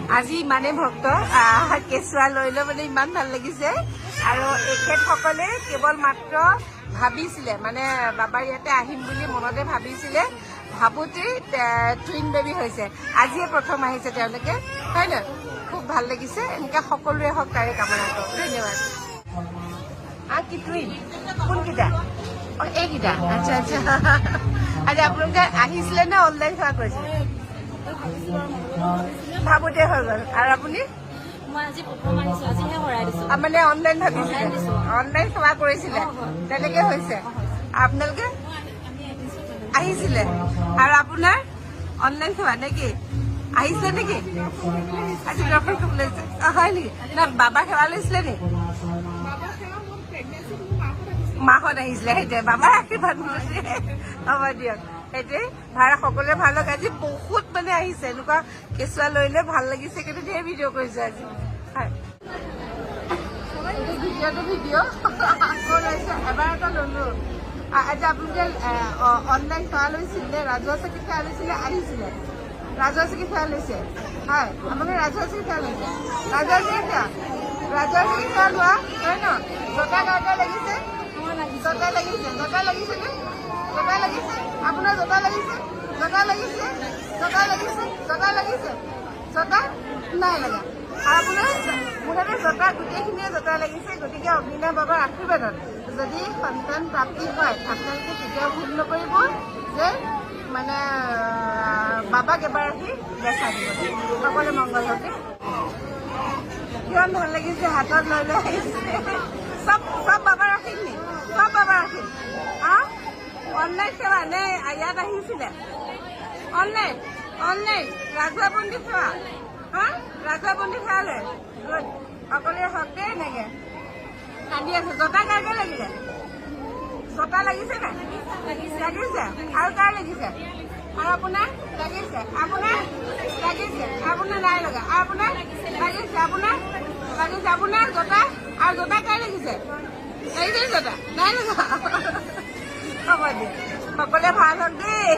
আজি ইমানেই ভক্ত কেঁচুৱা লৈ মানে ইমান ভাল লাগিছে আৰু এখেতসকলে কেৱল মাত্ৰ ভাবিছিলে মানে বাবাৰ ইয়াতে আহিম বুলি মনতে ভাবিছিলে ভাবোতেই টুইন বেবী হৈছে আজিয়ে প্ৰথম আহিছে তেওঁলোকে হয় ন খুব ভাল লাগিছে এনেকৈ সকলোৰে হওক তাৰে কামনা কৰোঁ ধন্যবাদ কি টুইন কোনকেইটা এইকেইটা আচ্ছা আচ্ছা আজি আপোনালোকে আহিছিলে নে অনলাইন সেৱা কৰিছিলে ভাবোতে হৈ গ'ল আৰু আপুনি মানে অনলাইন ভাবিছিলে অনলাইন সেৱা কৰিছিলে তেনেকে হৈছে আপোনালোকে আহিছিলে আৰু আপোনাৰ অনলাইন সেৱা নেকি আহিছিলে নেকি আজি ডক্টৰ খাবলৈ হয় নেকি না বাবা সেৱা লৈছিলে নি মাহত আহিছিলে সেইটোৱে বাবাৰ আশীৰ্বাদ হ'ব দিয়ক সেইটোৱে ভাড়া সকলোৱে ভাল হওক আজি বহুত মানে আহিছে এনেকুৱা কেঁচুৱা লৈ লৈ ভাল লাগিছে কিন্তু ধেৰ ভিডিঅ' কৰিছো আজি হয় ভিডিঅ' আকৌ লৈছে এবাৰ এটা ললো আজি আপোনালোকে অনলাইন সেৱা লৈছিলে ৰাজহুৱা চাকি সেৱা লৈছিলে আহিছিলে ৰাজহুৱা চাকি সেৱা লৈছে হয় আপোনালোকে ৰাজহুৱা চাকি সেৱা লৈছে ৰাজহুৱা চাকি সেৱা লোৱা হয় ন জোতা গাৰ্ডা লাগিছে জোতা লাগিছে জোতা লাগিছে নে জোতা লাগিছে আপোনাৰ জোতা লাগিছে জোতা লাগিছে জোতা লাগিছে জোতা লাগিছে জোতা নাই লগা আৰু আপোনাৰ মুঠতে জোতা গোটেইখিনিয়ে জোতা লাগিছে গতিকে অগ্নিনাভ বাবাৰ আশীৰ্বাদত যদি সন্তান প্ৰাপ্তি হয় আপোনালোকে কেতিয়াও ভুল নকৰিব যে মানে বাবাক এবাৰ আহি দেখা দিব সকলোৱে মংগল হওক কিমান ভাল লাগিছে হাতত লৈ লৈ আহিছে চব বাবাৰ আশীৰ্বাদ নি চব বাবাৰ আশীৰ্বাদ অনলাইন সেৱা নে ইয়াত আহিছিলে অনলাইন অনলাইন ৰাজহুৱা বন্দী সেৱা ৰাজহুৱা বন্দী সেৱালৈ সকলোৱে হওক দেই এনেকে কান্দি আছে জোতা কাৰকে লাগিলে জোতা লাগিছে নাই লাগিছে আৰু কাৰ লাগিছে আৰু আপোনাৰ লাগিছে আপোনাৰ লাগিছে আপোনাৰ নাই লগা আপোনাৰ লাগিছে আপোনাৰ লাগিছে আপোনাৰ জোতা আৰু জোতা কাৰ লাগিছে লাগিছে জোতা নাই লগা হ'ব দিয়ক সকলোৱে ভাল হওক দেই